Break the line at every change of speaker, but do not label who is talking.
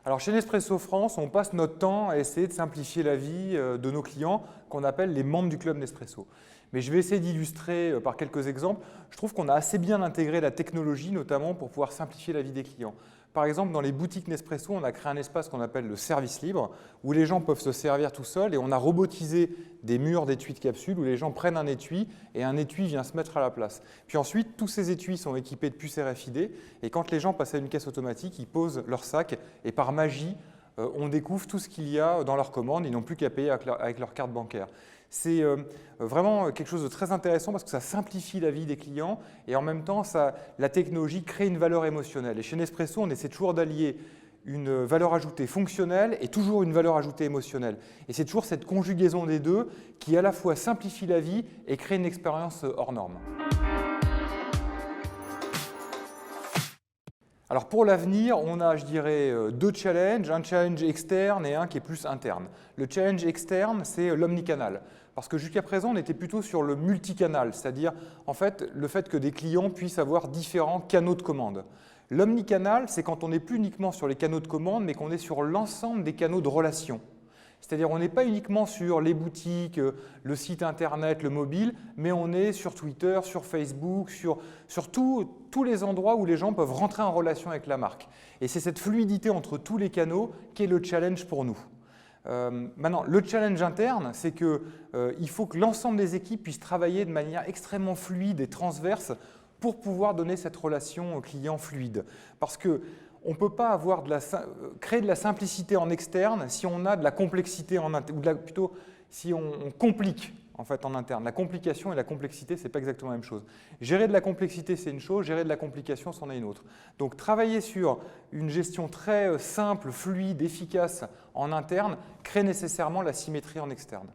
Alors chez Nespresso France, on passe notre temps à essayer de simplifier la vie de nos clients qu'on appelle les membres du club Nespresso. Mais je vais essayer d'illustrer par quelques exemples. Je trouve qu'on a assez bien intégré la technologie, notamment pour pouvoir simplifier la vie des clients. Par exemple, dans les boutiques Nespresso, on a créé un espace qu'on appelle le service libre, où les gens peuvent se servir tout seuls, et on a robotisé des murs d'étui de capsules où les gens prennent un étui et un étui vient se mettre à la place. Puis ensuite, tous ces étuis sont équipés de puces RFID, et quand les gens passent à une caisse automatique, ils posent leur sac, et par magie, on découvre tout ce qu'il y a dans leur commande, ils n'ont plus qu'à payer avec leur carte bancaire. C'est vraiment quelque chose de très intéressant parce que ça simplifie la vie des clients et en même temps, la technologie crée une valeur émotionnelle. Et chez Nespresso, on essaie toujours d'allier une valeur ajoutée fonctionnelle et toujours une valeur ajoutée émotionnelle. Et c'est toujours cette conjugaison des deux qui à la fois simplifie la vie et crée une expérience hors norme. Alors pour l'avenir, on a, je dirais, deux challenges, un challenge externe et un qui est plus interne. Le challenge externe, c'est l'omnicanal. Parce que jusqu'à présent, on était plutôt sur le multicanal, c'est-à-dire en fait, le fait que des clients puissent avoir différents canaux de commande. L'omnicanal, c'est quand on n'est plus uniquement sur les canaux de commande, mais qu'on est sur l'ensemble des canaux de relation. C'est-à-dire on n'est pas uniquement sur les boutiques, le site internet, le mobile, mais on est sur Twitter, sur Facebook, sur tous les endroits où les gens peuvent rentrer en relation avec la marque. Et c'est cette fluidité entre tous les canaux qui est le challenge pour nous. Maintenant, le challenge interne, c'est qu'il faut que l'ensemble des équipes puissent travailler de manière extrêmement fluide et transverse pour pouvoir donner cette relation client fluide. Parce qu'on ne peut pas créer de la simplicité en externe si on a de la complexité en interne, ou plutôt si on complique en fait en interne. La complication et la complexité, ce n'est pas exactement la même chose. Gérer de la complexité, c'est une chose, gérer de la complication, c'en est une autre. Donc travailler sur une gestion très simple, fluide, efficace en interne crée nécessairement la symétrie en externe.